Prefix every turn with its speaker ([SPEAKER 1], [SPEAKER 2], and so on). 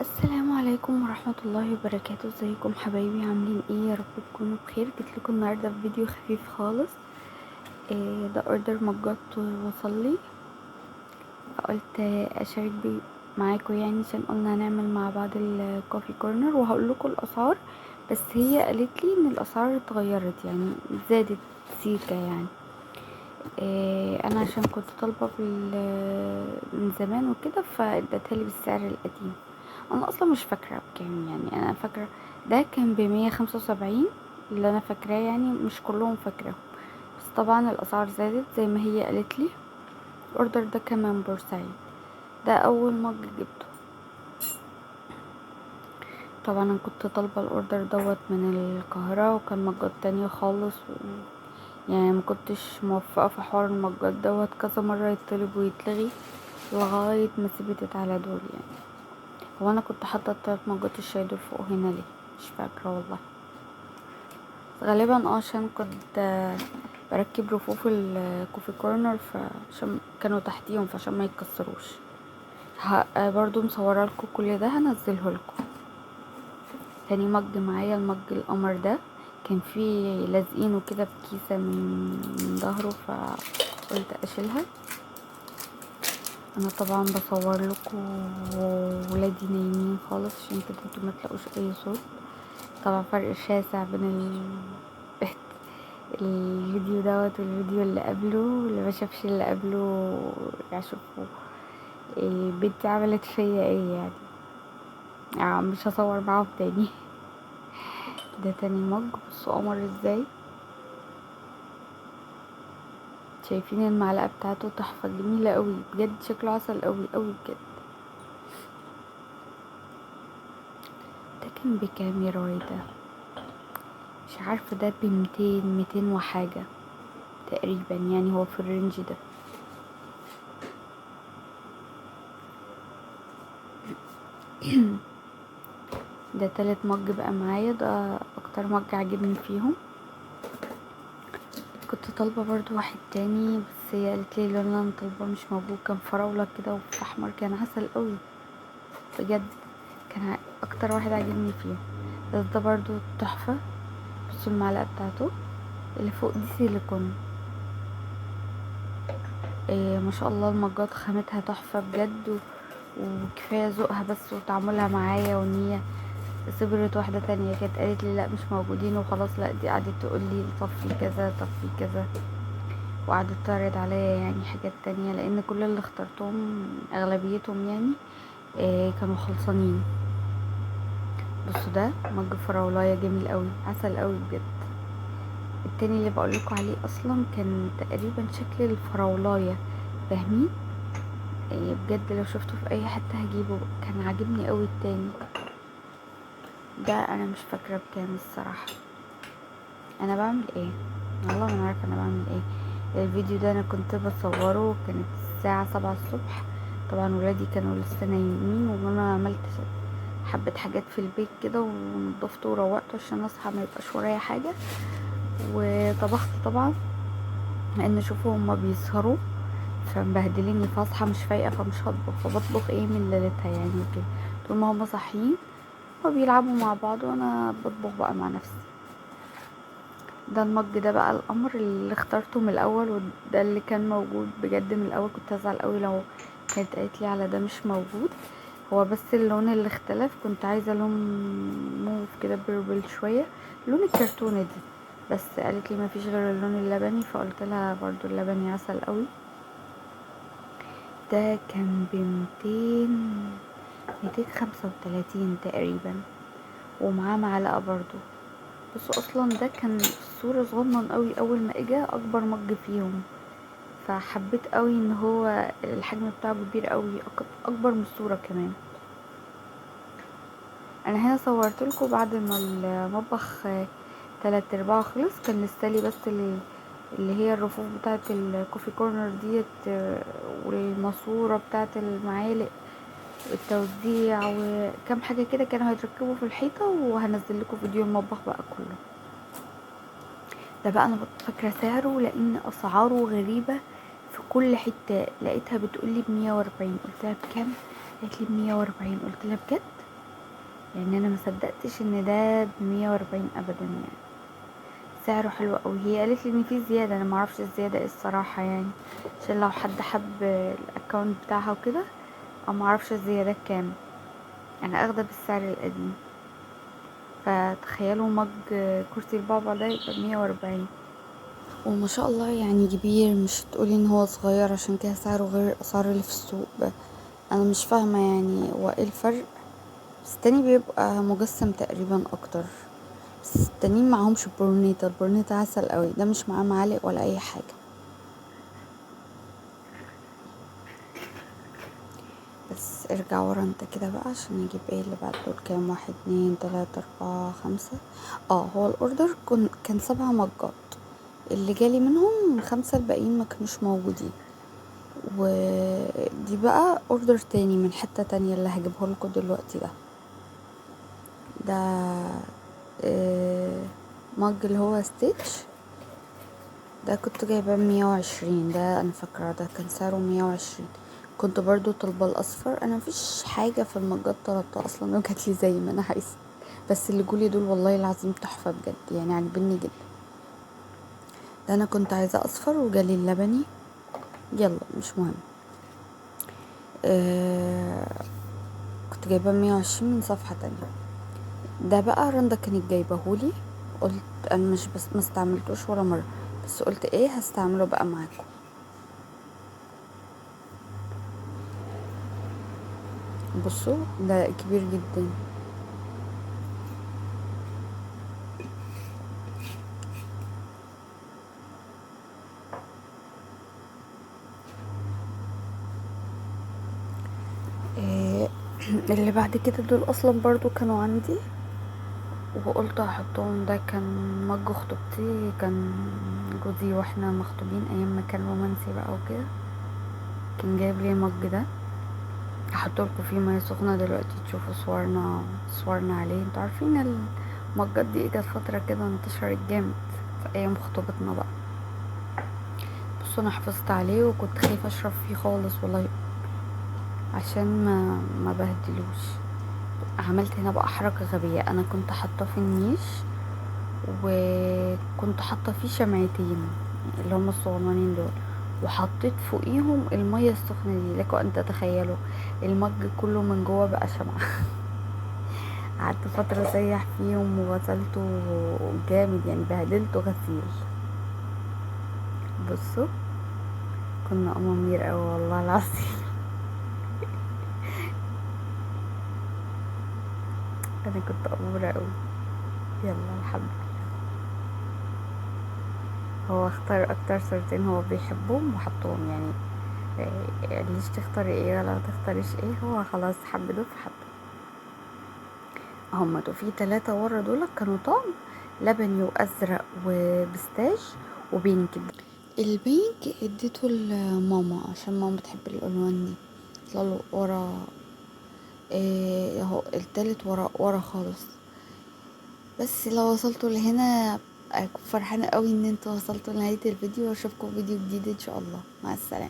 [SPEAKER 1] السلام عليكم ورحمة الله وبركاته. ازيكم حبايبي؟ عاملين ايه؟ يا رب تكونوا بخير. جيت لكم النهارده في فيديو خفيف خالص. ده اوردر مجات وصل لي، فقلت اشارك بيه معاكم، يعني عشان قلنا هنعمل مع بعض الكوفي كورنر، وهقول لكم الاسعار. بس هي قالت لي ان الاسعار اتغيرت، يعني زادت سيكا يعني. انا عشان كنت طالبه من زمان وكده، فادتها لي بالسعر القديم. انا اصلا مش فاكره بكام، يعني انا فاكره ده كان ب175، اللي انا فاكراه، يعني مش كلهم فاكراهم. بس طبعا الاسعار زادت زي ما هي قالت لي. الاوردر ده كان من بورسعيد. ده اول مج جبته. طبعا انا كنت طالبه الاوردر دوت من القاهره، وكان مجات تانية خالص يعني ما كنتش موفقه في حوار المجات دوت، كذا مره يطلب ويتلغي لغايه ما ثبتت على دول يعني. هو انا كنت حاطه التلات مجات الشاي دول فوق هنا ليه؟ مش فاكره والله. غالبا عشان كنت بركب رفوف الكوفي كورنر، فعشان كانوا تحتيهم، فعشان ما يتكسروش. برضو مصوره لكم كل ده، هنزله لكم. تاني مج معايا المج القمر ده، كان فيه لازقينه كده بكيسه من ظهره، فقلت اشيلها. انا طبعا بصور لكم وولادي نايمين خالص، عشان كده انتوا ما تلاقوش اي صوت. طبعا فرق شاسع بين الفيديو دوت والفيديو اللي قبله، واللي ما شافش اللي قبله يشوفوا بنتي عملت فيا ايه يعني. مش هصور معاهم تاني. ده تاني مج. بصوا قمر ازاي، شايفين المعلقه بتاعته؟ تحفه، جميله قوي بجد، شكله عسل قوي قوي بجد. ده كان بكام يا رويدا؟ مش عارفه، ده ب200 وحاجه تقريبا، يعني هو في الرينج ده. ده تالت مج بقى معايا، ده اكتر مج عجبني فيهم. كنت طالبه برضو واحد تاني، بس هي قالت لي اللون اللي انا طالباه مش موجود، كان فراوله كده وفي احمر، كان عسل قوي بجد. كان اكتر واحد عجبني فيهم. بس ده برضو تحفه. بصوا المعلقه بتاعته اللي فوق دي سيليكون. ما شاء الله، المجات خامتها تحفه بجد، وكفايه ذوقها بس وتعاملها معايا، وان هي صبرت. واحده تانية كانت قالت لي لا مش موجودين وخلاص، لا دي قعدت تقول لي طفي كذا طفي كذا، وقعدت تعرض عليا يعني حاجات تانية، لان كل اللي اخترتهم اغلبيتهم يعني كانوا خلصانين. بصوا ده مج فراولايه جميل قوي، عسل قوي بجد. التاني اللي بقولكوا عليه اصلا كان تقريبا شكل الفراولايه، فاهمين؟ بجد لو شفته في اي حته هجيبه، كان عاجبني قوي التاني ده. انا مش فاكره بكام الصراحه. انا بعمل ايه؟ والله ما انا عارفه انا بعمل ايه. الفيديو ده انا كنت بصوره، كانت الساعه 7 الصبح. طبعا ولادي كانوا لسه نايمين، وانا عملت حبه حاجات في البيت كده، ونضفته وروقته عشان اصحى ما يبقاش ورايا حاجه. وطبخت طبعا، لان شوفوا هما بيسهروا فمبهدليني، فاصحى مش فايقه، فمش هطبخ، فبطبخ ايه من ليلتها يعني وكده. طول ما هما صاحيين وبيلعبوا مع بعض، وانا بطبخ بقى مع نفسي. ده المج ده بقى القمر اللي اخترته من الاول، وده اللي كان موجود بجد من الاول. كنت ازعل قوي لو كانت قالت لي على ده مش موجود. هو بس اللون اللي اختلف، كنت عايزه لون موف كده بيربل شويه، لون الكرتونه دي. بس قالت لي ما فيش غير اللون اللبني، فقلت لها برضو اللبني عسل قوي. ده كان ب235 تقريبا، ومعاه معلقه برضو. بصوا اصلا ده كان في الصورة صغنن قوي، اول ما اجا اكبر مج فيهم، فحبيت قوي ان هو الحجم بتاعه كبير قوي، اكبر من الصورة كمان. انا هنا صورت لكم بعد ما المطبخ 3/4 خلص، كان لسه بس اللي هي الرفوف بتاعه الكوفي كورنر ديت، والماسورة بتاعه المعالق، التوزيع، وكم حاجة كده كانوا هيتركبوا في الحيطة، وهنزل لكم فيديو المطبخ بقى كله. ده بقى انا فاكره سعره، لان اسعاره غريبه في كل حته. لقيتها بتقولي ب140، قلت لها بكام؟ قالت لي ب140، قلت لها بجد؟ يعني انا ما صدقتش ان ده ب140 ابدا يعني. سعره حلو قوي. هي قالت لي ان في زياده، انا ما اعرفش الزياده ايه الصراحه يعني، عشان لو حد حب الاكونت بتاعها وكده، او ما اعرفش الزياده كام. انا اخده بالسعر القديم. فتخيلوا مج كرسي البابا ده يبقى ب140. وما شاء الله يعني كبير، مش تقولي ان هو صغير عشان كده سعره غير الاسعار اللي في السوق. انا مش فاهمه يعني هو ايه الفرق. بس التاني بيبقى مجسم تقريبا اكتر. بس التانيين معهمش برونيتا. البرونيتا عسل قوي، ده مش معاه معالق ولا اي حاجه. بس ارجع ورا انت كده بقى عشان نجيب ايه اللي بعد دول. كام؟ 1 2 3 4 5. هو الاوردر كان 7 مجات. اللي جالي منهم 5، الباقيين ما كانوش موجودين. ودي بقى اوردر تاني من حتة تانية اللي هجيبه لكم دلوقتي. ده مج اللي هو ستيتش. ده كنت جايباه ب120. ده انا فاكرة ده كان سعره 120. كنت برضو طالبة الاصفر. انا مفيش حاجة في المجات طلبتها اصلا وجاتلي زي ما انا عايزة. بس اللي جولي دول والله العظيم تحفة بجد يعني، عجبني جدا. ده انا كنت عايزة اصفر وجالي اللبني. يلا مش مهم. كنت جايباه 120 من صفحة تانية. ده بقى رندا كانت جايبهولي. قلت انا مش بس ما استعملتوش ولا مرة، بس قلت ايه هستعمله بقى معاكم. بصوا ده كبير جدا. إيه اللي بعد كده دول اصلا برضو كانوا عندي، وقلت هحطهم. ده كان مج خطوبتي، كان جوزي واحنا مخطوبين ايام ما كان رومانسي بقى وكده، كان جايب لي المج ده. هحط لكم فيه ميه سخنه دلوقتي تشوفوا صورنا عليه. انتوا عارفين المجات دي اجت فتره كده انتشرت جامد في ايام خطوبتنا بقى. بصوا انا حافظت عليه وكنت خايفه اشرب فيه خالص والله، عشان ما بهدلوش. عملت هنا بقى حركه غبيه. انا كنت حاطاه في النيش، وكنت حاطه فيه شمعتين اللي هم الصغنانين دول، وحطيت فوقيهم الميه السخنه دي. لكم ان تتخيلوا المج كله من جوه بقى شمعة. قعدت فتره اسيح فيهم وغسلته جامد يعني، بهدلته غسيل. بصوا كنا امامير قوي والله العظيم. انا كنت اموره قوي. يلا الحمد لله. هو اختار اكتر صورتين هو بيحبهم وحطهم يعني. ليش تختاري ايه ولا ما تختاريش ايه، هو خلاص حب دول فحب. هما دول في 3 ورا دول كانوا طقم لبني وازرق وبستاش وبينك. البينك اديته لماما عشان ماما بتحب الالوان دي. طلعوا ورا. اهو التالت ورا خالص. بس لو وصلتوا لهنا اكون فرحانه قوي ان انتوا وصلتوا لنهايه الفيديو، واشوفكم فيديو جديد ان شاء الله. مع السلامه.